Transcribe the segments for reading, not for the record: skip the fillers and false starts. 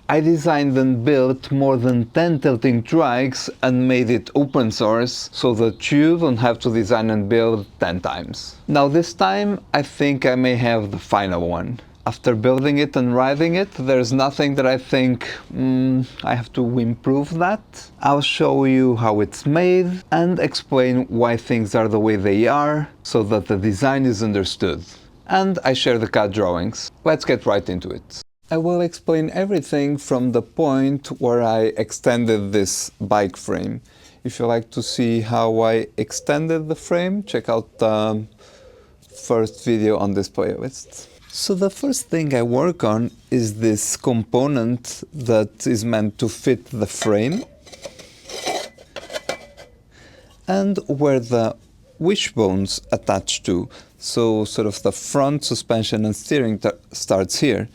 I designed and built more than 10 tilting trikes and made it open source so that you don't have to design and build 10 times. Now this time I think I may have the final one. After building it and riding it, there's nothing that I think, I have to improve that. I'll show you how it's made and explain why things are the way they are so that the design is understood. And I share the CAD drawings. Let's get right into it. I will explain everything from the point where I extended this bike frame. If you like to see how I extended the frame, check out the first video on this playlist. So the first thing I work on is this component that is meant to fit the frame and where the wishbones attach to. So sort of the front suspension and steering starts here.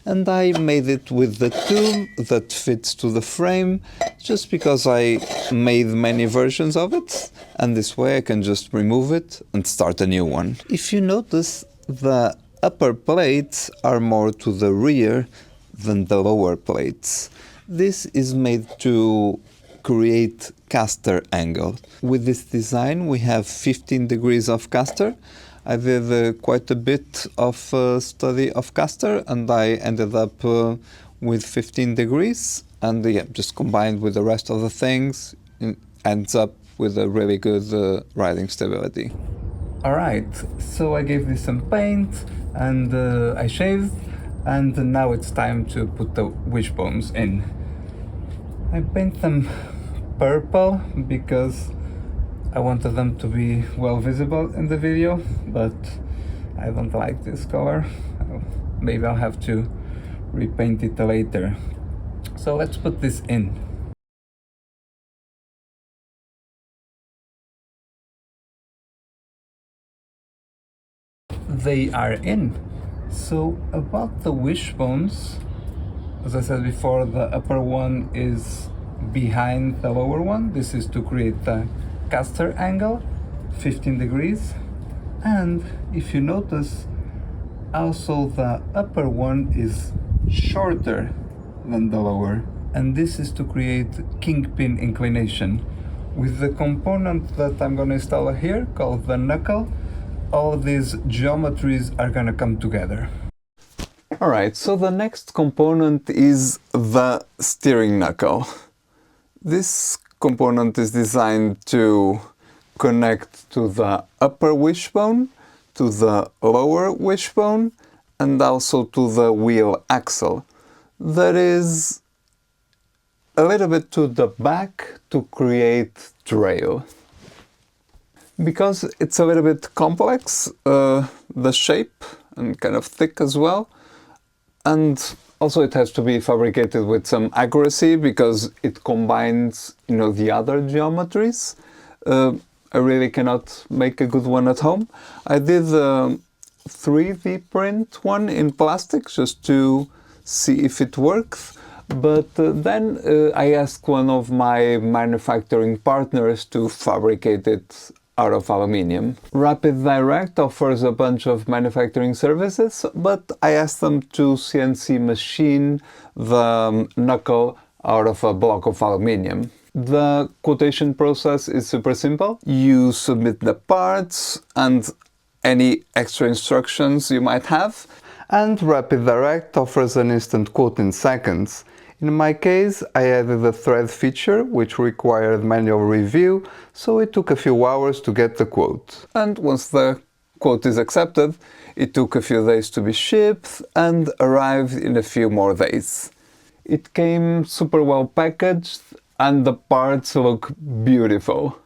And I made it with the tool that fits to the frame just because I made many versions of it, and this way I can just remove it and start a new one. If you notice, the upper plates are more to the rear than the lower plates. This is made to create caster angle. With this design we have 15 degrees of caster. I did quite a bit of study of caster and I ended up with 15 degrees, and yeah, just combined with the rest of the things it ends up with a really good riding stability. Alright, so I gave this some paint and I shaved, and now it's time to put the wishbones in. I paint them purple because I wanted them to be well visible in the video, but I don't like this color. Maybe I'll have to repaint it later. So let's put this in. They are in. So about the wishbones, as I said before, the upper one is behind the lower one. This is to create the caster angle, 15 degrees. And if you notice, also the upper one is shorter than the lower. And this is to create kingpin inclination. With the component that I'm going to install here, called the Knuckle, all these geometries are going to come together. Alright, so the next component is the steering knuckle. This component is designed to connect to the upper wishbone, to the lower wishbone, and also to the wheel axle. That is a little bit to the back to create trail. Because it's a little bit complex, the shape, and kind of thick as well, and also it has to be fabricated with some accuracy because it combines, you know, the other geometries. I really cannot make a good one at home. I did a 3D print one in plastic just to see if it works, but then I asked one of my manufacturing partners to fabricate it out of aluminium. Rapid Direct offers a bunch of manufacturing services, but I asked them to CNC machine the knuckle out of a block of aluminium. The quotation process is super simple. You submit the parts and any extra instructions you might have, and Rapid Direct offers an instant quote in seconds. In my case, I added a thread feature which required manual review, so it took a few hours to get the quote. And once the quote is accepted, it took a few days to be shipped and arrived in a few more days. It came super well packaged and the parts look beautiful.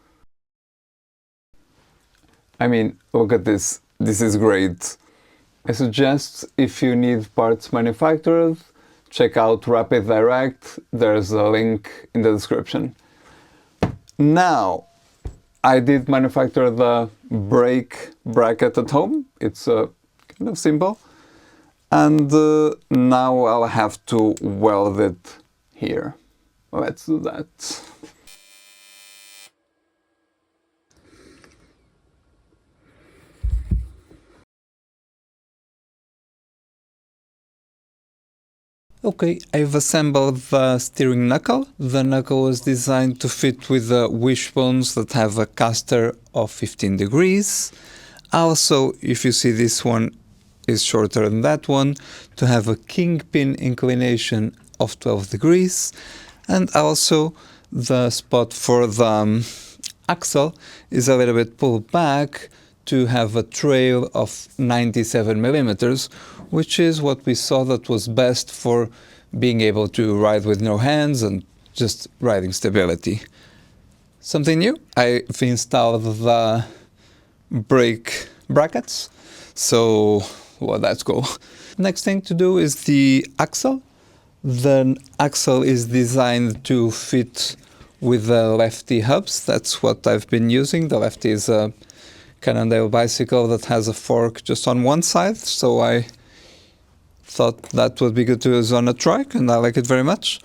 I mean, look at this. This is great. I suggest if you need parts manufactured, check out Rapid Direct, there's a link in the description. Now, I did manufacture the brake bracket at home, it's kind of simple, and now I'll have to weld it here. Let's do that. Okay, I've assembled the steering knuckle. The knuckle was designed to fit with the wishbones that have a caster of 15 degrees. Also, if you see this one is shorter than that one, to have a kingpin inclination of 12 degrees. And also the spot for the axle is a little bit pulled back to have a trail of 97 millimeters, which is what we saw that was best for being able to ride with no hands and just riding stability. Something new, I've installed the brake brackets, so well, that's cool. Next thing to do is the axle. The axle is designed to fit with the lefty hubs. That's what I've been using. The lefty is a Cannondale bicycle that has a fork just on one side, so I thought that would be good to use on a trike, and I like it very much.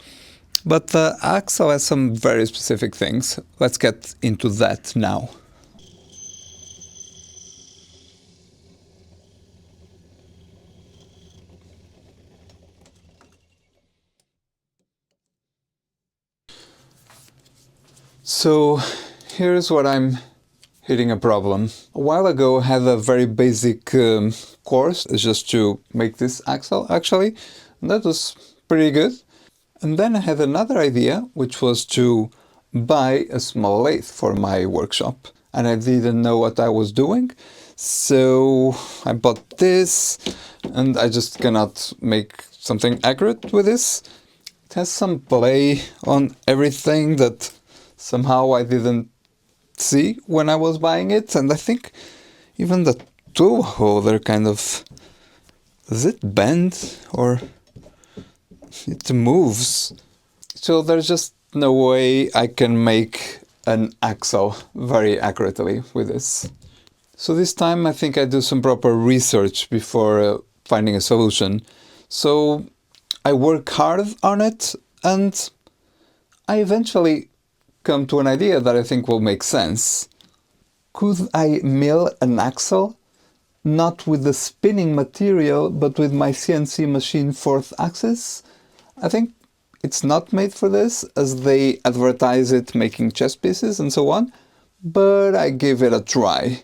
But the axle has some very specific things. Let's get into that now. So here's what I'm hitting a problem. A while ago I had a very basic course just to make this axle actually, and that was pretty good. And then I had another idea, which was to buy a small lathe for my workshop. And I didn't know what I was doing, so I bought this, and I just cannot make something accurate with this. It has some play on everything that somehow I didn't see when I was buying it, and I think even the tool holder kind of... Does it bend or it moves? So there's just no way I can make an axle very accurately with this. So this time I think I do some proper research before finding a solution. So I work hard on it, and I eventually come to an idea that I think will make sense. Could I mill an axle? Not with the spinning material, but with my CNC machine fourth axis? I think it's not made for this, as they advertise it making chess pieces and so on, but I gave it a try.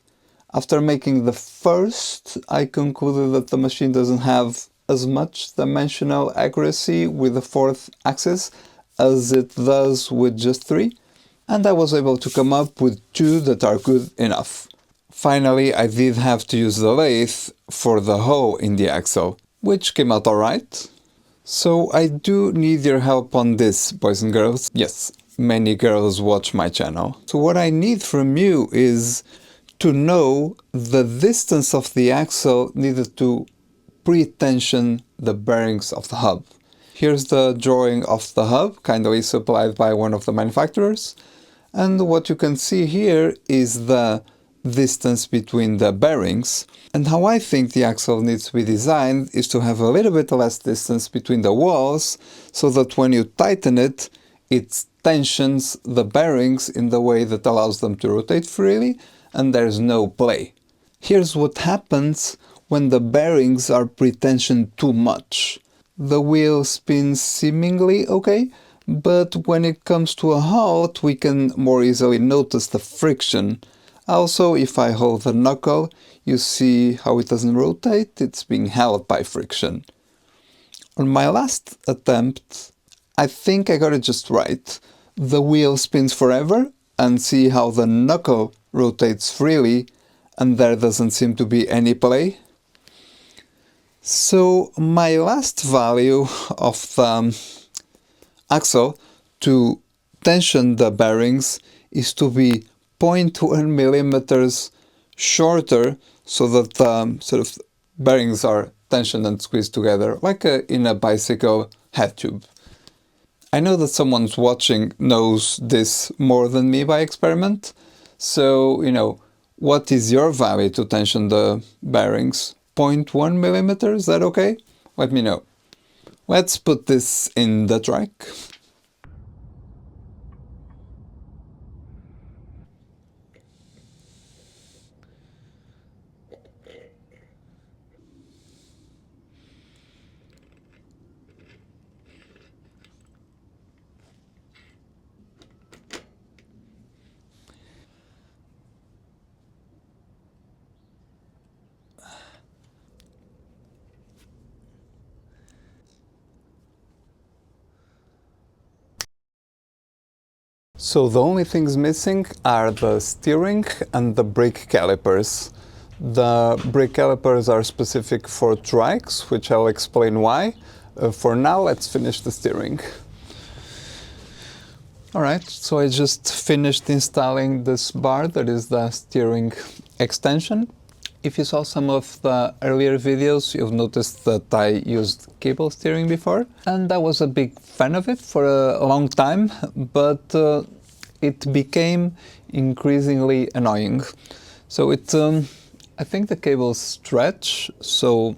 After making the first, I concluded that the machine doesn't have as much dimensional accuracy with the fourth axis as it does with just three, and I was able to come up with two that are good enough. Finally, I did have to use the lathe for the hole in the axle, which came out alright. So I do need your help on this, boys and girls. Yes, many girls watch my channel. So what I need from you is to know the distance of the axle needed to pre-tension the bearings of the hub. Here's the drawing of the hub, kindly supplied by one of the manufacturers. And what you can see here is the distance between the bearings. And how I think the axle needs to be designed is to have a little bit less distance between the walls, so that when you tighten it, it tensions the bearings in the way that allows them to rotate freely, and there's no play. Here's what happens when the bearings are pre-tensioned too much. The wheel spins seemingly okay, but when it comes to a halt, we can more easily notice the friction. Also, if I hold the knuckle, you see how it doesn't rotate, it's being held by friction. On my last attempt, I think I got it just right. The wheel spins forever, and see how the knuckle rotates freely, and there doesn't seem to be any play. So my last value of the axle to tension the bearings is to be 0.1 millimeters shorter, so that the sort of bearings are tensioned and squeezed together, like in a bicycle head tube. I know that someone's watching knows this more than me by experiment, so, what is your value to tension the bearings? 0.1 millimeters, is that okay? Let me know. Let's put this in the trike. So the only things missing are the steering and the brake calipers. The brake calipers are specific for Trikes, which I'll explain why. For now, let's finish the steering. Alright, so I just finished installing this bar that is the steering extension. If you saw some of the earlier videos, you've noticed that I used cable steering before, and I was a big fan of it for a long time, but it became increasingly annoying. So I think the cables stretch, so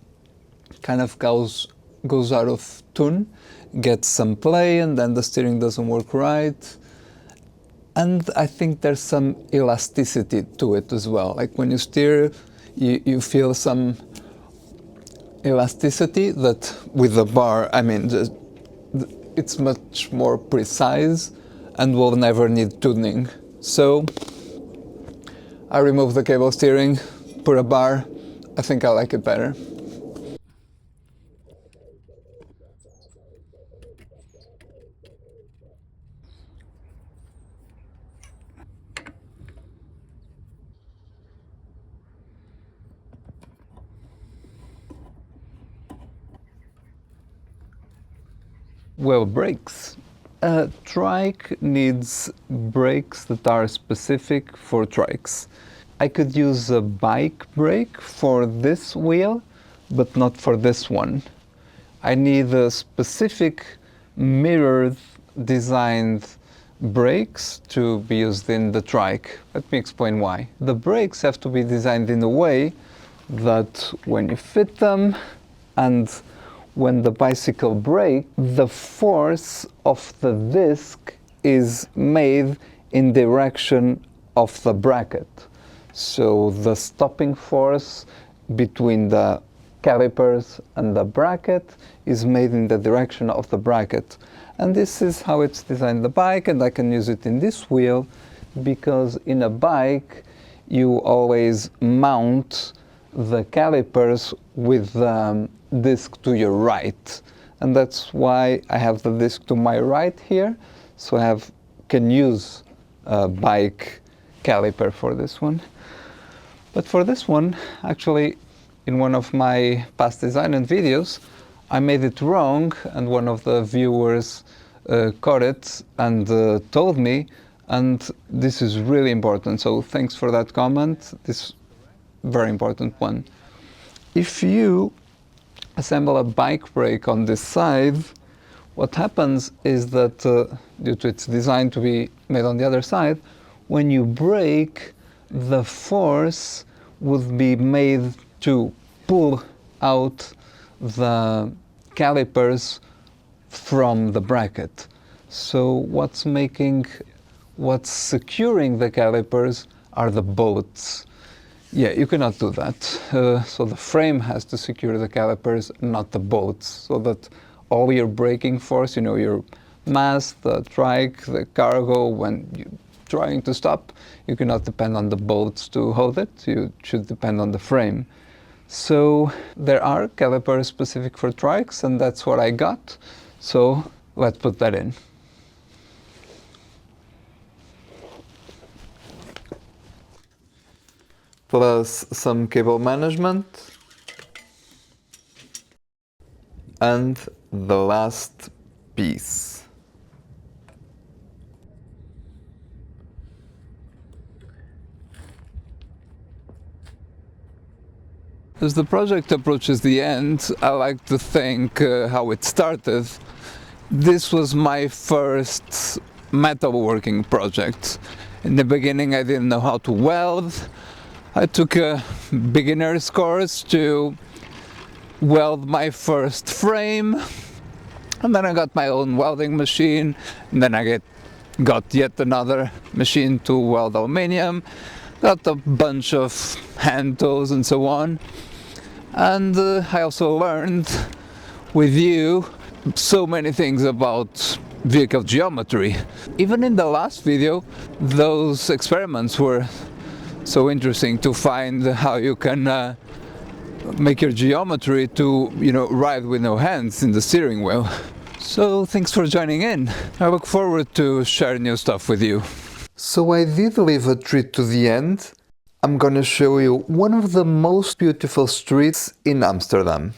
kind of goes out of tune, gets some play, and then the steering doesn't work right. And I think there's some elasticity to it as well. Like when you steer, you feel some elasticity that with the bar, I mean, it's much more precise and will never need tuning. So I removed the cable steering, put a bar. I think I like it better. Well, brakes. A trike needs brakes that are specific for trikes. I could use a bike brake for this wheel, but not for this one. I need a specific mirrored designed brakes to be used in the trike. Let me explain why. The brakes have to be designed in a way that when you fit them and when the bicycle brakes, the force of the disc is made in direction of the bracket. So the stopping force between the calipers and the bracket is made in the direction of the bracket. And this is how it's designed in the bike, and I can use it in this wheel because in a bike you always mount the calipers with the disc to your right, and that's why I have the disc to my right here, so I can use a bike caliper for this one. But for this one, actually, in one of my past design and videos, I made it wrong, and one of the viewers caught it and told me, and this is really important, so thanks for that comment. This very important one. If you assemble a bike brake on this side, what happens is that due to its design to be made on the other side, when you brake, the force would be made to pull out the calipers from the bracket. So what's securing the calipers are the bolts. Yeah, you cannot do that. So the frame has to secure the calipers, not the bolts, so that all your braking force, you know, your mass, the trike, the cargo, when you're trying to stop, you cannot depend on the bolts to hold it. You should depend on the frame. So there are calipers specific for trikes, and that's what I got. So let's put that in. Plus some cable management, and the last piece. As the project approaches the end, I like to think how it started. This was my first metalworking project. In the beginning, I didn't know how to weld. I took a beginner's course to weld my first frame, and then I got my own welding machine, and then I got yet another machine to weld aluminium, got a bunch of hand tools and so on. And I also learned with you so many things about vehicle geometry. Even in the last video, those experiments were so interesting to find how you can make your geometry to, ride with no hands in the steering wheel. So thanks for joining in. I look forward to sharing new stuff with you. So I did leave a treat to the end. I'm gonna show you one of the most beautiful streets in Amsterdam.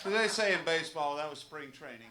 So they say in baseball that was spring training.